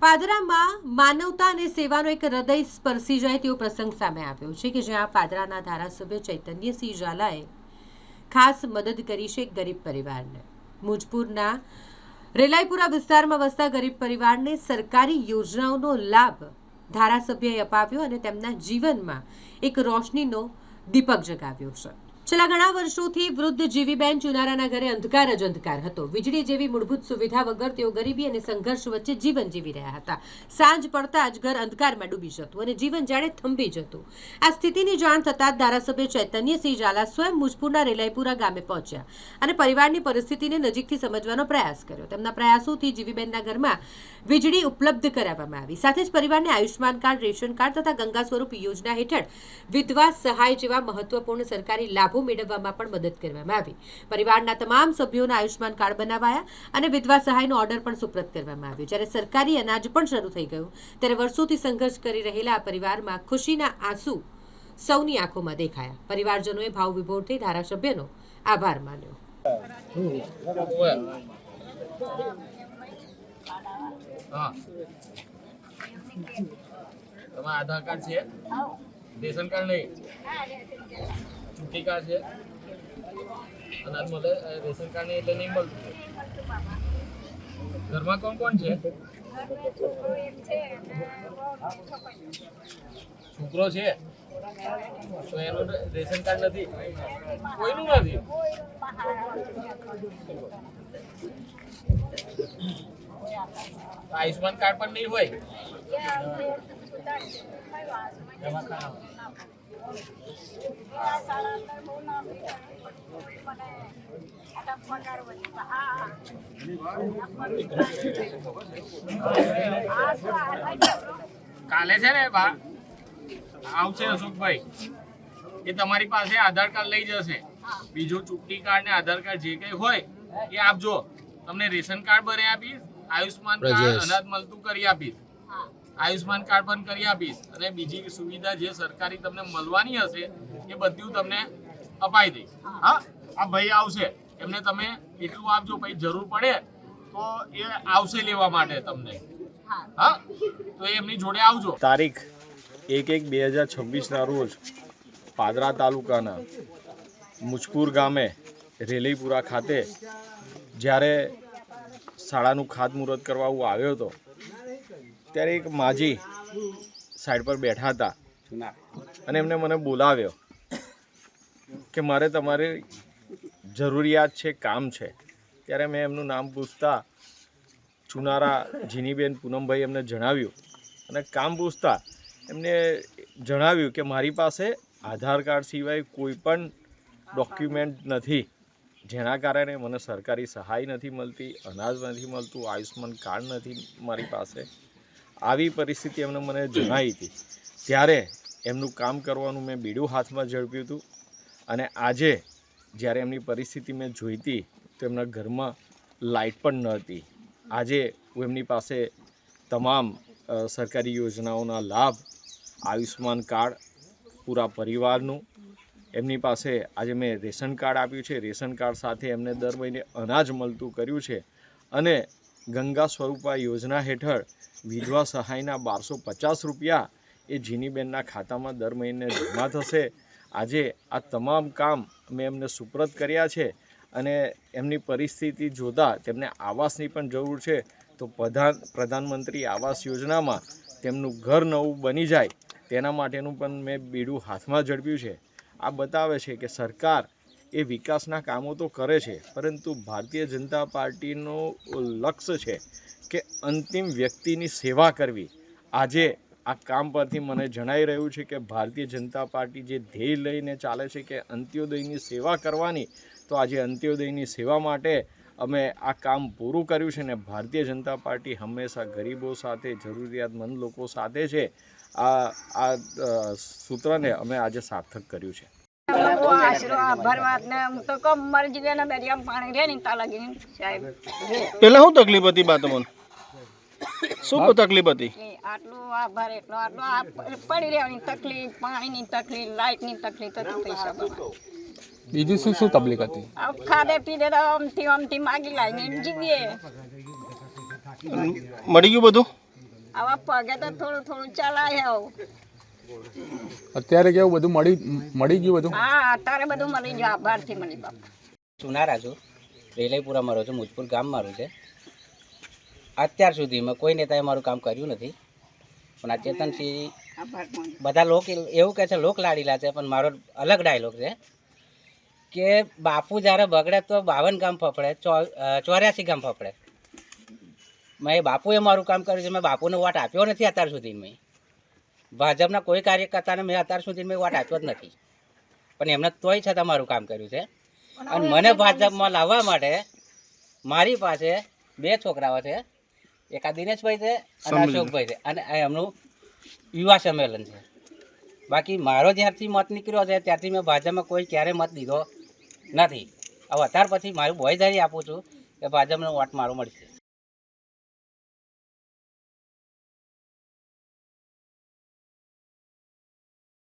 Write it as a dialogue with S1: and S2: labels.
S1: પાદરામાં માનવતા અને સેવાનો એક હૃદય સ્પર્શી જાય તેવો પ્રસંગ સામે આવ્યો છે કે જ્યાં પાદરાના ધારાસભ્ય ચૈતન્યસિંહ ઝાલાએ ખાસ મદદ કરી છે ગરીબ પરિવારને। મુજપુરના રેલાઈપુરા વિસ્તારમાં વસતા ગરીબ પરિવારને સરકારી યોજનાઓનો લાભ ધારાસભ્યએ અપાવ્યો અને તેમના જીવનમાં એક રોશનીનો દીપક જગાવ્યો છે। છેલ્લા ઘણા વર્ષોથી વૃદ્ધ જીવીબેન ચુનારાના ઘરે અંધકાર જ અંધકાર હતો। વીજળી જેવી મૂળભૂત સુવિધા વગર તેઓ ગરીબી અને સંઘર્ષ વચ્ચે જીવન જીવી રહ્યા હતા। સાંજ પડતા જ ઘર અંધકારમાં ડૂબી જતું અને જીવન જાણે થંભી જતું। આ સ્થિતિની જાણ થતાં જ ધારાસભ્ય ચૈતન્યસિંહ ઝાલા સ્વયં મુજપુરના રેલાઈપુરા ગામે પહોંચ્યા અને પરિવારની પરિસ્થિતિને નજીકથી સમજવાનો પ્રયાસ કર્યો। તેમના પ્રયાસોથી જીવીબેનના ઘરમાં વીજળી ઉપલબ્ધ કરાવવામાં આવી। સાથે જ પરિવારને આયુષ્માન કાર્ડ, રેશન કાર્ડ તથા ગંગા સ્વરૂપ યોજના હેઠળ વિધવા સહાય જેવા મહત્વપૂર્ણ સરકારી લાભ મેળવવામાં પણ મદદ કરવામાં આવી। પરિવારના તમામ સભ્યોના આયુષ્માન કાર્ડ બનાવાયા અને વિધવા સહાયનો ઓર્ડર પણ સુપ્રત કરવામાં આવ્યો। જ્યારે સરકારી અનાજ પણ શરૂ થઈ ગયું ત્યારે વર્ષોથી સંઘર્ષ કરી રહેલા આ પરિવારમાં ખુશીના આંસુ સૌની આંખોમાં દેખાયા। પરિવારજનોએ ભાવવિભોર થઈ ધારાસભ્યનો આભાર માન્યો।
S2: आधार कार्ड છે રેશન કાર્ડ નહીં ચૂંટણી કાર્ડ છે અનાજ મળે રેશન કાર્ડ નહીં એટલે નહીં મળતું। ઘરમાં કોણ કોણ છે? છોકરો છે તો એનું રેશન કાર્ડ નથી, કોઈનું નથી। આયુષ્માન કાર્ડ પણ નહીં હોય। કાલે છે ને બા આવશે અશોકભાઈ, એ તમારી પાસે આધાર કાર્ડ લઈ જશે, બીજું ચૂંટણી કાર્ડ ને આધાર કાર્ડ જે કઈ હોય એ આપજો। તમને રેશન કાર્ડ ભરી આપીશ, આયુષ્માન કાર્ડ અનાજ મળતું કરી આપીશ, આયુષ્માન કાર્ડ પણ કરી આપીશ અને બીજી સુવિધા જે સરકારી તમને મળવાની હશે એ બધું તમને અપાઈ દઈશ। હા, આ ભાઈ આવશે, એમને તમે એટલું આપજો, પછી જરૂર પડે તો એ આવશે લેવા માટે તમને। હા, તો એમની જોડે આવજો।
S3: તારીખ 1/1/2026 રોજ પાદરા તાલુકાના મુજપુર ગામે રેલીપુરા ખાતે જ્યારે શાળાનું ખાતમુહૂર્ત કરવા હું આવ્યો હતો ત્યારે એક માજી સાઈડ પર બેઠા હતા અને એમને મને બોલાવ્યો કે મારે તમારી જરૂરિયાત છે, કામ છે। ત્યારે મેં એમનું નામ પૂછતા ચુનારા જીનીબેન પૂનમભાઈ એમને જણાવ્યું અને કામ પૂછતા એમને જણાવ્યું કે મારી પાસે આધાર કાર્ડ સિવાય કોઈ પણ ડોક્યુમેન્ટ નથી, જેના કારણે મને સરકારી સહાય નથી મળતી, અનાજ નથી મળતું, આયુષ્માન કાર્ડ નથી મારી પાસે। આવી પરિસ્થિતિ એમને મને જણાવી હતી। ત્યારે એમનું કામ કરવાનું મેં બીડું હાથમાં ઝડપ્યું હતું અને આજે જ્યારે એમની પરિસ્થિતિ મેં જોઈ હતી તો એમના ઘરમાં લાઇટ પણ ન હતી। આજે હું એમની પાસે તમામ સરકારી યોજનાઓના લાભ, આયુષ્માન કાર્ડ પૂરા પરિવારનું એમની પાસે આજે મેં રેશન કાર્ડ આપ્યું છે। રેશન કાર્ડ સાથે એમને દર મહિને અનાજ મળતું કર્યું છે અને ગંગા સ્વરૂપા યોજના હેઠળ વિધવા સહાયના 1250 રૂપિયા એ જીનીબેનના ખાતામાં દર મહિને જમા થશે। આજે આ તમામ કામ મેં એમને સુપ્રત કર્યા છે અને એમની પરિસ્થિતિ જોતાં તેમને આવાસની પણ જરૂર છે, તો પ્રધાનમંત્રી આવાસ યોજનામાં તેમનું ઘર નવું બની જાય તેના માટેનું પણ મેં બીડું હાથમાં ઝડપ્યું છે। આ બતાવે છે કે સરકાર એ વિકાસના કામો તો કરે છે, પરંતુ ભારતીય જનતા પાર્ટીનો લક્ષ્ય છે કે અંતિમ વ્યક્તિની સેવા કરવી। આજે આ કામ પરથી મને જણાઈ રહ્યું છે કે ભારતીય જનતા પાર્ટી જે ધ્યેય લઈને ચાલે છે કે અંત્યોદયની સેવા કરવાની, તો આજે અંત્યોદયની સેવા માટે અમે આ કામ પૂરું કર્યું છે ને ભારતીય જનતા પાર્ટી હંમેશા ગરીબો સાથે, જરૂરિયાતમંદ લોકો સાથે છે। આ સૂત્રને અમે આજે સાર્થક કર્યું છે।
S4: પેલા શું તકલીફ હતી બા તમને? શું તકલીફ હતી?
S5: આટલું આભાર એટલો આટલો પડી રહેવાની તકલીફ, પાણીની તકલીફ, લાઇટની તકલીફ હતી, પૈસા
S6: બીજું શું શું તકલીફ હતી?
S5: ખાધે પીધે તો આમથી માગી લાવીને જીવીએ।
S4: મળી ગયું બધું?
S5: આવા પગે તો થોડું થોડું ચલાય આવું.
S6: અત્યારે કેવું બધું મળી ગયું બધું?
S5: હા અત્યારે બધું મળી ગયું, આભારથી મળી બાપા.
S7: ચુનારા છું, રેલઈપુરામાં રહું છું, મુજપુર ગામ મારું છે. અત્યાર સુધીમાં કોઈ નેતાએ મારું કામ કર્યું નથી, પણ આ ચેતનસિંહ
S5: આભાર માનું.
S7: બધા લોક એવું કહે છે લોક લાડીલા છે, પણ મારો અલગ ડાયલોગ છે કે બાપુ જ્યારે બગડે તો 52 ગામ ફફડે, 84 ગામ ફફડે. મેં બાપુએ મારું કામ કર્યું છે, મેં બાપુને વોટ આપ્યો નથી અત્યાર સુધીમાં. ભાજપના કોઈ કાર્યકર્તાને મેં અત્યાર સુધીમાં વોટ આપ્યો જ નથી, પણ એમને તોય છતાં મારું કામ કર્યું છે. અને મને ભાજપમાં લાવવા માટે મારી પાસે 2 છોકરાઓ છે, એક આ દિનેશભાઈ છે અને અશોકભાઈ છે, અને આ એમનું યુવા સંમેલન છે. બાકી મારો જ્યારથી મત નીકળ્યો છે ત્યારથી મેં ભાજપમાં કોઈ ક્યારેય મત દીધો નથી. હવે અત્યાર પછી મારું બોયધારી આપું છું કે ભાજપનો વોટ મારો મળશે.